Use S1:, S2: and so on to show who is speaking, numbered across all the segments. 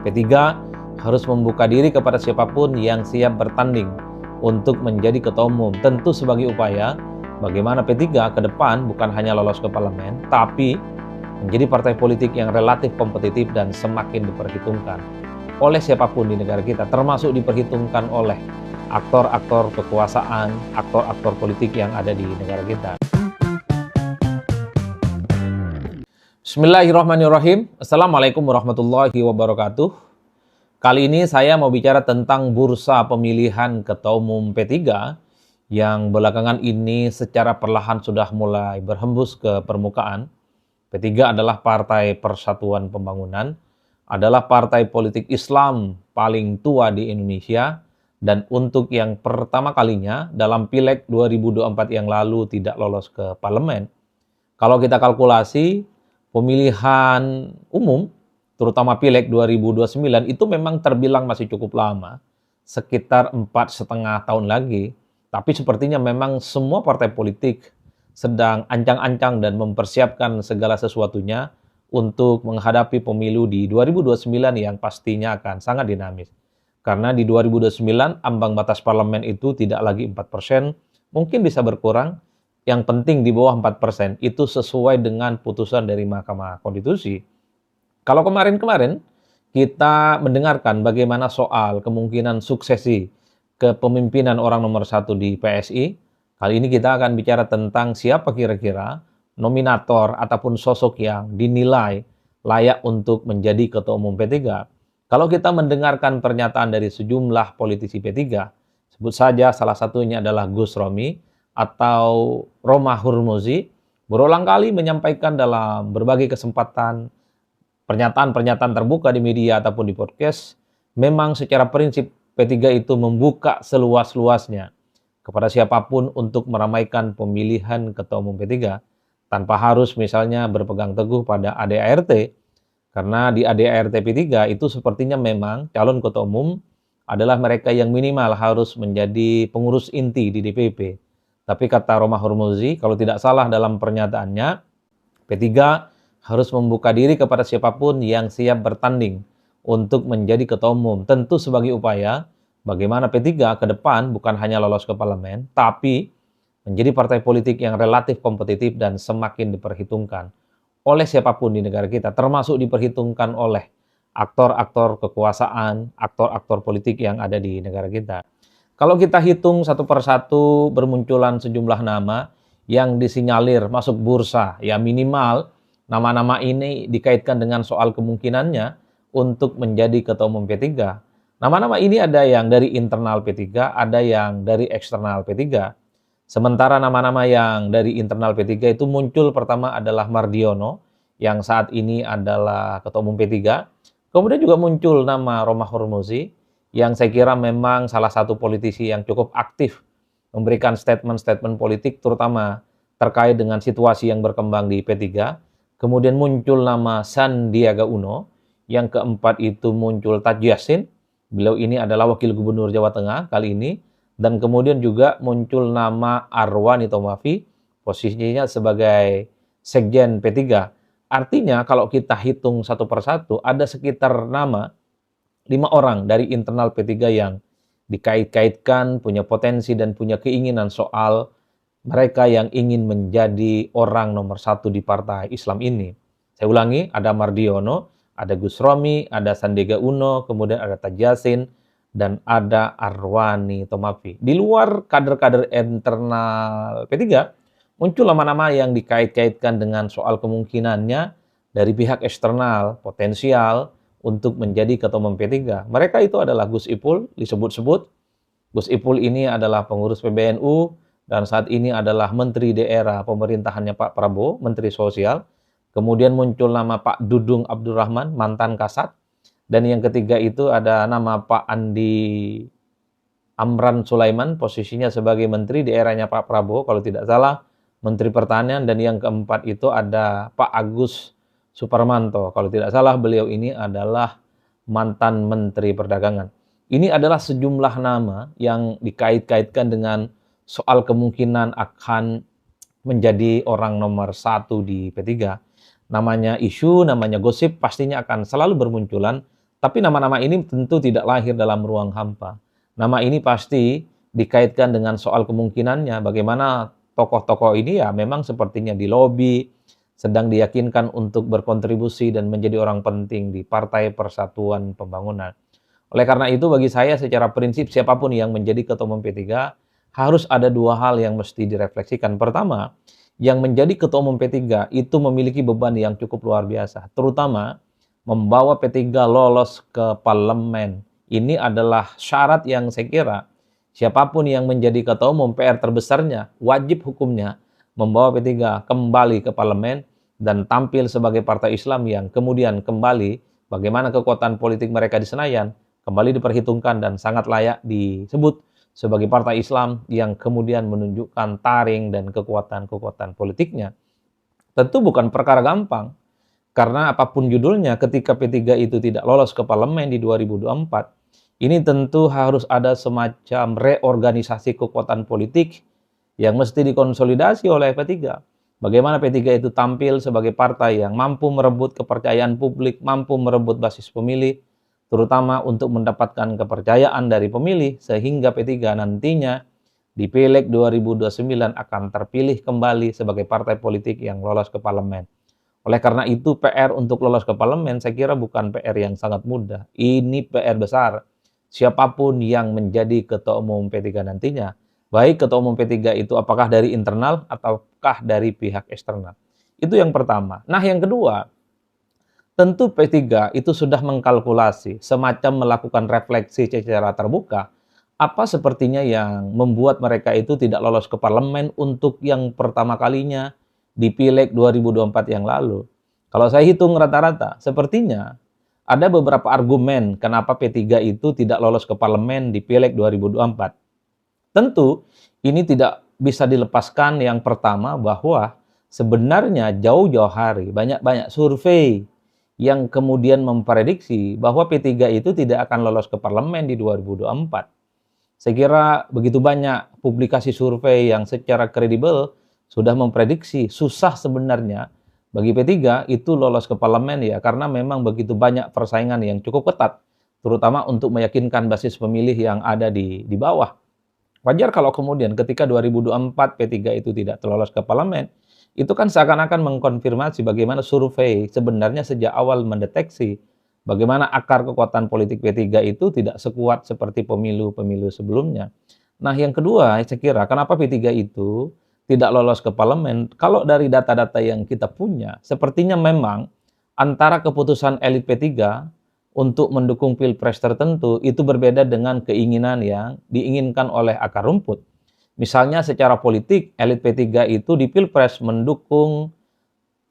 S1: P3 harus membuka diri kepada siapapun yang siap bertanding untuk menjadi ketua umum. Tentu sebagai upaya bagaimana P3 ke depan bukan hanya lolos ke parlemen, tapi menjadi partai politik yang relatif kompetitif dan semakin diperhitungkan oleh siapapun di negara kita, termasuk diperhitungkan oleh aktor-aktor kekuasaan, aktor-aktor politik yang ada di negara kita. Bismillahirrahmanirrahim. Assalamualaikum warahmatullahi wabarakatuh. Kali ini saya mau bicara tentang bursa pemilihan ketua umum P3 yang belakangan ini secara perlahan sudah mulai berhembus ke permukaan. P3 adalah Partai Persatuan Pembangunan, adalah partai politik Islam paling tua di Indonesia, dan untuk yang pertama kalinya dalam Pileg 2024 yang lalu tidak lolos ke parlemen. Kalau kita kalkulasi, pemilihan umum, terutama Pileg 2029, itu memang terbilang masih cukup lama, sekitar 4,5 tahun lagi. Tapi sepertinya memang semua partai politik sedang ancang-ancang dan mempersiapkan segala sesuatunya untuk menghadapi pemilu di 2029 yang pastinya akan sangat dinamis. Karena di 2029 ambang batas parlemen itu tidak lagi 4%, mungkin bisa berkurang, yang penting di bawah 4%, itu sesuai dengan putusan dari Mahkamah Konstitusi. Kalau kemarin-kemarin kita mendengarkan bagaimana soal kemungkinan suksesi kepemimpinan orang nomor 1 di PSI, kali ini kita akan bicara tentang siapa kira-kira nominator ataupun sosok yang dinilai layak untuk menjadi ketua umum P3. Kalau kita mendengarkan pernyataan dari sejumlah politisi P3, sebut saja salah satunya adalah Gus Romi atau Romah Hurmuzi, berulang kali menyampaikan dalam berbagai kesempatan pernyataan-pernyataan terbuka di media ataupun di podcast, memang secara prinsip P3 itu membuka seluas-luasnya kepada siapapun untuk meramaikan pemilihan ketua umum P3 tanpa harus misalnya berpegang teguh pada ADART, karena di ADART P3 itu sepertinya memang calon ketua umum adalah mereka yang minimal harus menjadi pengurus inti di DPP. Tapi kata Romah Hurmuzi, kalau tidak salah dalam pernyataannya, P3 harus membuka diri kepada siapapun yang siap bertanding untuk menjadi ketua umum. Tentu sebagai upaya bagaimana P3 ke depan bukan hanya lolos ke parlemen, tapi menjadi partai politik yang relatif kompetitif dan semakin diperhitungkan oleh siapapun di negara kita, termasuk diperhitungkan oleh aktor-aktor kekuasaan, aktor-aktor politik yang ada di negara kita. Kalau kita hitung satu persatu bermunculan sejumlah nama yang disinyalir masuk bursa, ya minimal nama-nama ini dikaitkan dengan soal kemungkinannya untuk menjadi ketua umum P3. Nama-nama ini ada yang dari internal P3, ada yang dari eksternal P3. Sementara nama-nama yang dari internal P3 itu muncul pertama adalah Mardiono, yang saat ini adalah ketua umum P3. Kemudian juga muncul nama Romah Hurmuzi, yang saya kira memang salah satu politisi yang cukup aktif memberikan statement-statement politik, terutama terkait dengan situasi yang berkembang di P3. Kemudian muncul nama Sandiaga Uno, yang keempat itu muncul Taj Yassin, beliau ini adalah wakil gubernur Jawa Tengah kali ini, dan kemudian juga muncul nama Arwani Tomafi, posisinya sebagai sekjen P3. Artinya kalau kita hitung satu persatu, ada sekitar nama 5 orang dari internal P3 yang dikait-kaitkan, punya potensi dan punya keinginan soal mereka yang ingin menjadi orang nomor 1 di partai Islam ini. Saya ulangi, ada Mardiono, ada Gus Romi, ada Sandiaga Uno, kemudian ada Taj Yassin, dan ada Arwani Tomafi. Di luar kader-kader internal P3, muncul nama-nama yang dikait-kaitkan dengan soal kemungkinannya dari pihak eksternal, potensial untuk menjadi ketua umum P3. Mereka itu adalah Gus Ipul, disebut-sebut. Gus Ipul ini adalah pengurus PBNU, dan saat ini adalah Menteri di era pemerintahannya Pak Prabowo, Menteri Sosial. Kemudian muncul nama Pak Dudung Abdurrahman, mantan Kasat. Dan yang ketiga itu ada nama Pak Andi Amran Sulaiman, posisinya sebagai Menteri di eranya Pak Prabowo, kalau tidak salah, Menteri Pertanian. Dan yang keempat itu ada Pak Agus Suparmanto, kalau tidak salah beliau ini adalah mantan Menteri Perdagangan. Ini adalah sejumlah nama yang dikait-kaitkan dengan soal kemungkinan akan menjadi orang nomor 1 di P3. Namanya isu, namanya gosip pastinya akan selalu bermunculan, Tapi nama-nama ini tentu tidak lahir dalam ruang hampa. Nama ini pasti dikaitkan dengan soal kemungkinannya bagaimana tokoh-tokoh ini ya memang sepertinya dilobi, sedang diyakinkan untuk berkontribusi dan menjadi orang penting di Partai Persatuan Pembangunan. Oleh karena itu bagi saya secara prinsip siapapun yang menjadi Ketua Umum P3 harus ada dua hal yang mesti direfleksikan. Pertama, yang menjadi Ketua Umum P3 itu memiliki beban yang cukup luar biasa, terutama membawa P3 lolos ke parlemen. Ini adalah syarat yang saya kira siapapun yang menjadi Ketua Umum, PR terbesarnya, wajib hukumnya membawa P3 kembali ke parlemen dan tampil sebagai partai Islam yang kemudian kembali bagaimana kekuatan politik mereka di Senayan kembali diperhitungkan dan sangat layak disebut sebagai partai Islam yang kemudian menunjukkan taring dan kekuatan-kekuatan politiknya. Tentu bukan perkara gampang, karena apapun judulnya ketika P3 itu tidak lolos ke parlemen di 2024, ini tentu harus ada semacam reorganisasi kekuatan politik yang mesti dikonsolidasi oleh P3. Bagaimana P3 itu tampil sebagai partai yang mampu merebut kepercayaan publik, mampu merebut basis pemilih, terutama untuk mendapatkan kepercayaan dari pemilih, sehingga P3 nantinya di Pileg 2029 akan terpilih kembali sebagai partai politik yang lolos ke parlemen. Oleh karena itu PR untuk lolos ke parlemen saya kira bukan PR yang sangat mudah. Ini PR besar. Siapapun yang menjadi Ketua Umum P3 nantinya, baik Ketua Umum P3 itu apakah dari internal ataukah dari pihak eksternal. Itu yang pertama. Nah yang kedua, tentu P3 itu sudah mengkalkulasi, semacam melakukan refleksi secara terbuka, apa sepertinya yang membuat mereka itu tidak lolos ke parlemen untuk yang pertama kalinya di Pileg 2024 yang lalu. Kalau saya hitung rata-rata, sepertinya ada beberapa argumen kenapa P3 itu tidak lolos ke parlemen di Pileg 2024. Tentu ini tidak bisa dilepaskan yang pertama bahwa sebenarnya jauh-jauh hari banyak-banyak survei yang kemudian memprediksi bahwa P3 itu tidak akan lolos ke parlemen di 2024. Saya kira begitu banyak publikasi survei yang secara kredibel sudah memprediksi susah sebenarnya bagi P3 itu lolos ke parlemen ya karena memang begitu banyak persaingan yang cukup ketat, terutama untuk meyakinkan basis pemilih yang ada di bawah. Wajar kalau kemudian ketika 2024 P3 itu tidak terlolos ke parlemen, itu kan seakan-akan mengkonfirmasi bagaimana survei sebenarnya sejak awal mendeteksi bagaimana akar kekuatan politik P3 itu tidak sekuat seperti pemilu-pemilu sebelumnya. Nah yang kedua, saya kira kenapa P3 itu tidak lolos ke parlemen? Kalau dari data-data yang kita punya, sepertinya memang antara keputusan elit P3 untuk mendukung pilpres tertentu itu berbeda dengan keinginan yang diinginkan oleh akar rumput. Misalnya secara politik, elit P3 itu di Pilpres mendukung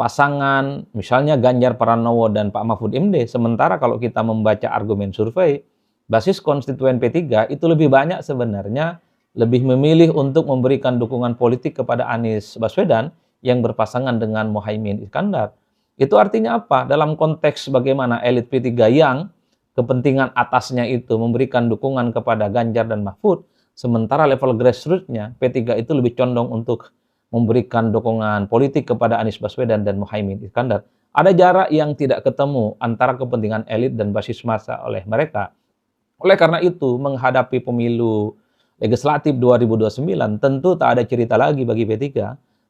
S1: pasangan, misalnya Ganjar Pranowo dan Pak Mahfud MD. Sementara kalau kita membaca argumen survei, basis konstituen P3 itu lebih banyak sebenarnya lebih memilih untuk memberikan dukungan politik kepada Anies Baswedan yang berpasangan dengan Muhaimin Iskandar. Itu artinya apa? Dalam konteks bagaimana elit P3 yang kepentingan atasnya itu memberikan dukungan kepada Ganjar dan Mahfud, sementara level grassroots-nya P3 itu lebih condong untuk memberikan dukungan politik kepada Anies Baswedan dan Muhaimin Iskandar. Ada jarak yang tidak ketemu antara kepentingan elit dan basis massa oleh mereka. Oleh karena itu, menghadapi pemilu legislatif 2029, tentu tak ada cerita lagi bagi P3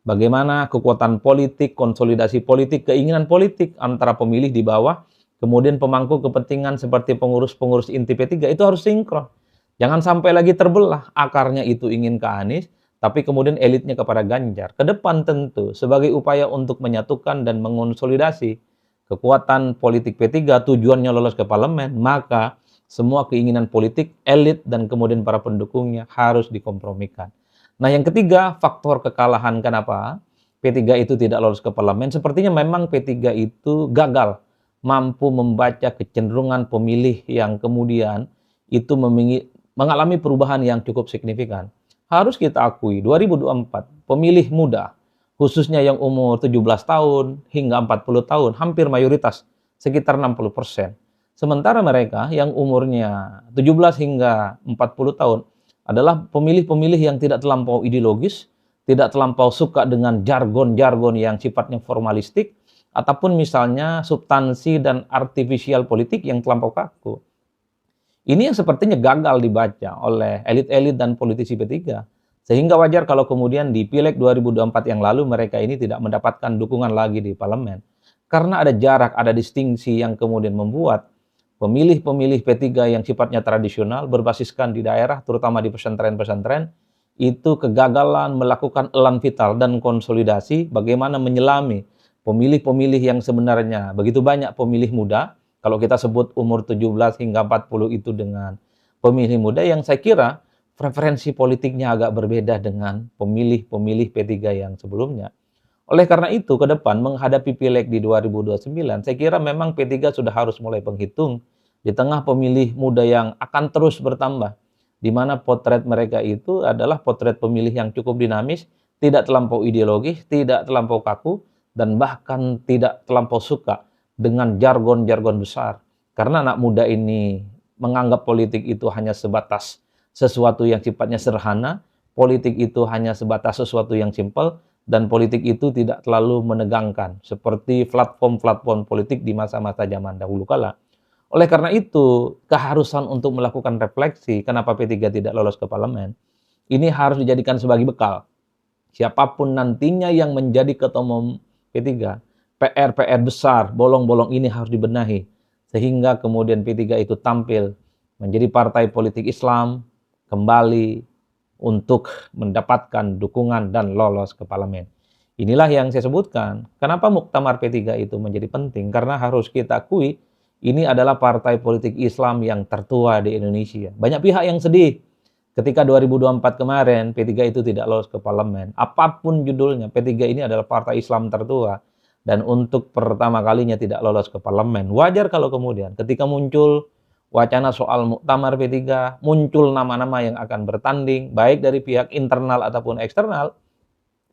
S1: bagaimana kekuatan politik, konsolidasi politik, keinginan politik antara pemilih di bawah, kemudian pemangku kepentingan seperti pengurus-pengurus inti P3 itu harus sinkron. Jangan sampai lagi terbelah, akarnya itu ingin ke Anies, tapi kemudian elitnya kepada Ganjar. Ke depan tentu, sebagai upaya untuk menyatukan dan mengonsolidasi kekuatan politik P3, tujuannya lolos ke parlemen, maka semua keinginan politik, elit, dan kemudian para pendukungnya harus dikompromikan. Nah yang ketiga, faktor kekalahan kenapa P3 itu tidak lolos ke parlemen, sepertinya memang P3 itu gagal mampu membaca kecenderungan pemilih yang kemudian itu mengalami perubahan yang cukup signifikan. Harus kita akui, 2024, pemilih muda, khususnya yang umur 17 tahun hingga 40 tahun, hampir mayoritas, sekitar 60%. Sementara mereka yang umurnya 17 hingga 40 tahun adalah pemilih-pemilih yang tidak terlampau ideologis, tidak terlampau suka dengan jargon-jargon yang sifatnya formalistik, ataupun misalnya substansi dan artifisial politik yang terlampau kaku. Ini yang sepertinya gagal dibaca oleh elit-elit dan politisi P3. Sehingga wajar kalau kemudian di Pileg 2024 yang lalu mereka ini tidak mendapatkan dukungan lagi di parlemen. Karena ada jarak, ada distingsi yang kemudian membuat pemilih-pemilih P3 yang sifatnya tradisional berbasiskan di daerah, terutama di pesantren-pesantren, itu kegagalan melakukan elan vital dan konsolidasi bagaimana menyelami pemilih-pemilih yang sebenarnya begitu banyak pemilih muda. Kalau kita sebut umur 17 hingga 40 itu dengan pemilih muda yang saya kira preferensi politiknya agak berbeda dengan pemilih-pemilih P3 yang sebelumnya. Oleh karena itu, ke depan menghadapi Pileg di 2029, saya kira memang P3 sudah harus mulai penghitung di tengah pemilih muda yang akan terus bertambah, di mana potret mereka itu adalah potret pemilih yang cukup dinamis, tidak terlampau ideologis, tidak terlampau kaku, dan bahkan tidak terlampau suka dengan jargon-jargon besar. Karena anak muda ini menganggap politik itu hanya sebatas sesuatu yang sifatnya sederhana, politik itu hanya sebatas sesuatu yang simpel, dan politik itu tidak terlalu menegangkan, seperti platform-platform politik di masa-masa zaman dahulu kala. Oleh karena itu, keharusan untuk melakukan refleksi kenapa P3 tidak lolos ke parlemen, ini harus dijadikan sebagai bekal. Siapapun nantinya yang menjadi ketua umum P3, PR-PR besar, bolong-bolong ini harus dibenahi. Sehingga kemudian P3 itu tampil menjadi partai politik Islam kembali untuk mendapatkan dukungan dan lolos ke parlemen. Inilah yang saya sebutkan. Kenapa Muktamar P3 itu menjadi penting? Karena harus kita akui, ini adalah partai politik Islam yang tertua di Indonesia. Banyak pihak yang sedih ketika 2024 kemarin P3 itu tidak lolos ke parlemen. Apapun judulnya, P3 ini adalah partai Islam tertua. Dan untuk pertama kalinya tidak lolos ke parlemen. Wajar kalau kemudian ketika muncul wacana soal Muktamar P3, muncul nama-nama yang akan bertanding, baik dari pihak internal ataupun eksternal,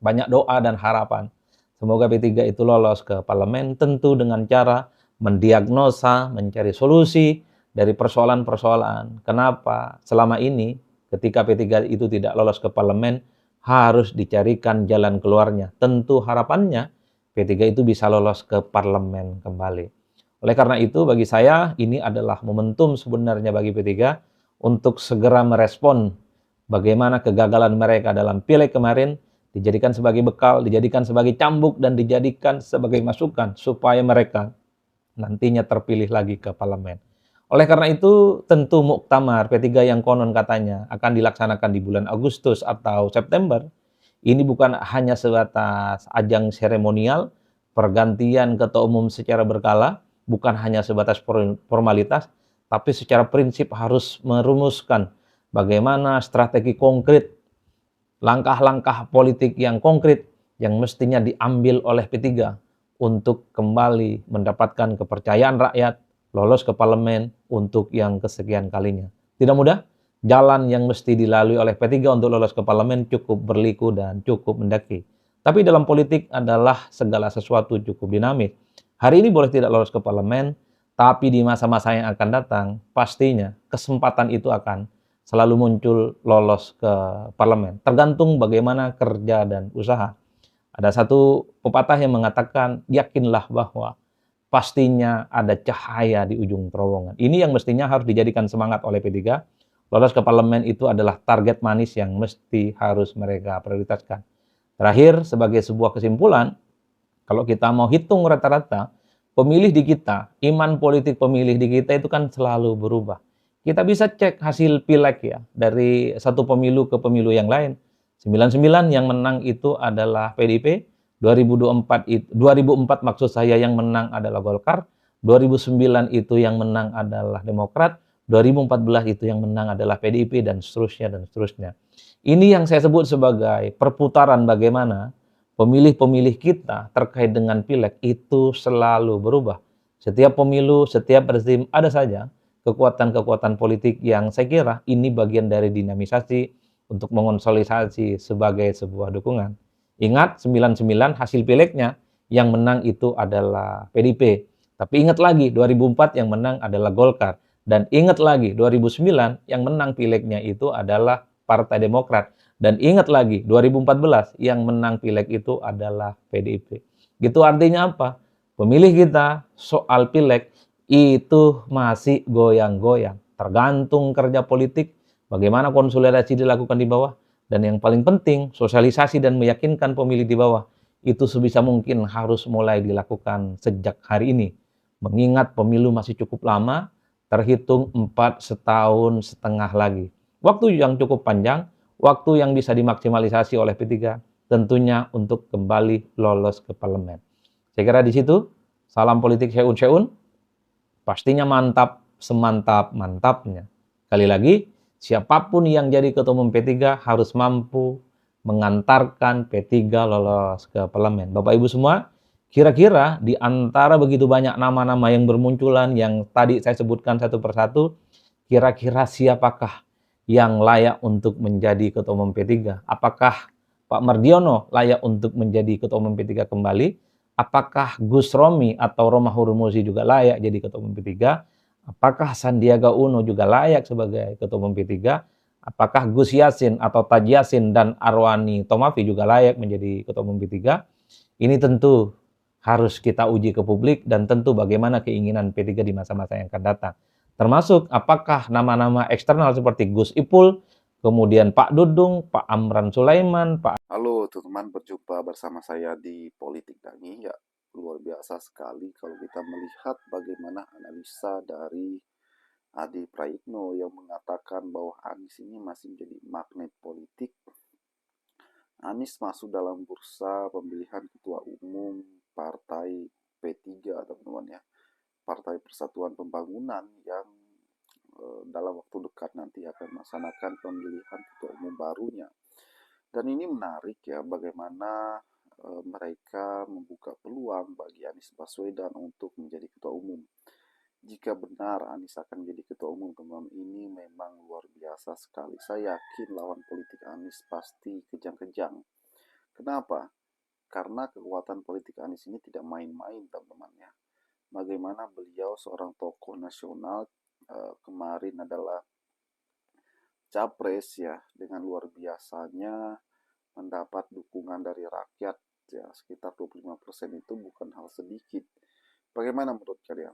S1: banyak doa dan harapan. Semoga P3 itu lolos ke parlemen, tentu dengan cara mendiagnosa, mencari solusi dari persoalan-persoalan. Kenapa selama ini ketika P3 itu tidak lolos ke parlemen, harus dicarikan jalan keluarnya. Tentu harapannya P3 itu bisa lolos ke parlemen kembali. Oleh karena itu, bagi saya, ini adalah momentum sebenarnya bagi P3 untuk segera merespon bagaimana kegagalan mereka dalam Pileg kemarin, dijadikan sebagai bekal, dijadikan sebagai cambuk, dan dijadikan sebagai masukan supaya mereka nantinya terpilih lagi ke parlemen. Oleh karena itu, tentu Muktamar P3 yang konon katanya akan dilaksanakan di bulan Agustus atau September, ini bukan hanya sebatas ajang seremonial, pergantian ketua umum secara berkala, bukan hanya sebatas formalitas, tapi secara prinsip harus merumuskan bagaimana strategi konkret, langkah-langkah politik yang konkret yang mestinya diambil oleh P3 untuk kembali mendapatkan kepercayaan rakyat, lolos ke parlemen untuk yang kesekian kalinya. Tidak mudah, jalan yang mesti dilalui oleh P3 untuk lolos ke parlemen cukup berliku dan cukup mendaki. Tapi dalam politik adalah segala sesuatu cukup dinamis. Hari ini boleh tidak lolos ke parlemen, tapi di masa-masa yang akan datang, pastinya kesempatan itu akan selalu muncul lolos ke parlemen. Tergantung bagaimana kerja dan usaha. Ada satu pepatah yang mengatakan, yakinlah bahwa pastinya ada cahaya di ujung terowongan. Ini yang mestinya harus dijadikan semangat oleh P3. Lolos ke parlemen itu adalah target manis yang mesti harus mereka prioritaskan. Terakhir, sebagai sebuah kesimpulan, kalau kita mau hitung rata-rata, pemilih di kita, iman politik pemilih di kita itu kan selalu berubah. Kita bisa cek hasil pileg ya, dari satu pemilu ke pemilu yang lain. 99 yang menang itu adalah PDIP, 2004 maksud saya yang menang adalah Golkar, 2009 itu yang menang adalah Demokrat, 2014 itu yang menang adalah PDIP, dan seterusnya dan seterusnya. Ini yang saya sebut sebagai perputaran bagaimana pemilih-pemilih kita terkait dengan pileg itu selalu berubah. Setiap pemilu, setiap rezim ada saja kekuatan-kekuatan politik yang saya kira ini bagian dari dinamisasi untuk mengonsolidasi sebagai sebuah dukungan. Ingat 99 hasil pilegnya yang menang itu adalah PDIP. Tapi ingat lagi 2004 yang menang adalah Golkar. Dan ingat lagi 2009 yang menang pilegnya itu adalah Partai Demokrat. Dan ingat lagi 2014 yang menang pileg itu adalah PDIP. Gitu artinya apa? Pemilih kita soal pileg itu masih goyang-goyang. Tergantung kerja politik, bagaimana konsolidasi dilakukan di bawah, dan yang paling penting, sosialisasi dan meyakinkan pemilih di bawah. Itu sebisa mungkin harus mulai dilakukan sejak hari ini. Mengingat pemilu masih cukup lama, terhitung 4,5 tahun lagi. Waktu yang cukup panjang, waktu yang bisa dimaksimalisasi oleh P3, tentunya untuk kembali lolos ke parlemen. Saya kira di situ, salam politik Seun-Seun, pastinya mantap, semantap-mantapnya. Sekali lagi, siapapun yang jadi ketua umum P3 harus mampu mengantarkan P3 lolos ke parlemen. Bapak Ibu semua, kira-kira di antara begitu banyak nama-nama yang bermunculan, yang tadi saya sebutkan satu persatu, kira-kira siapakah yang layak untuk menjadi ketua umum P3? Apakah Pak Mardiono layak untuk menjadi ketua umum P3 kembali? Apakah Gus Romi atau Romahur Muzi juga layak jadi ketua umum P3? Apakah Sandiaga Uno juga layak sebagai ketua umum P3? Apakah Gus Yassin atau Taj Yassin dan Arwani Tomafi juga layak menjadi ketua umum P3? Ini tentu harus kita uji ke publik dan tentu bagaimana keinginan P3 di masa-masa yang akan datang. Termasuk apakah nama-nama eksternal seperti Gus Ipul, kemudian Pak Dudung, Pak Amran Sulaiman, Pak...
S2: Halo teman-teman, berjumpa bersama saya di Politik Dangi. Ya, luar biasa sekali kalau kita melihat bagaimana analisa dari Adi Praitno yang mengatakan bahwa Anies ini masih menjadi magnet politik. Anies masuk dalam bursa pemilihan ketua umum Partai P3, teman-teman ya. Partai Persatuan Pembangunan yang dalam waktu dekat nanti akan melaksanakan pemilihan ketua umum barunya. Dan ini menarik ya, bagaimana mereka membuka peluang bagi Anies Baswedan untuk menjadi ketua umum. Jika benar Anies akan menjadi ketua umum, teman-teman, ini memang luar biasa sekali. Saya yakin lawan politik Anies pasti kejang-kejang. Kenapa? Karena kekuatan politik Anies ini tidak main-main, teman-teman ya. Bagaimana beliau seorang tokoh nasional, kemarin adalah capres ya, dengan luar biasanya mendapat dukungan dari rakyat ya, sekitar 25% itu bukan hal sedikit. Bagaimana menurut kalian?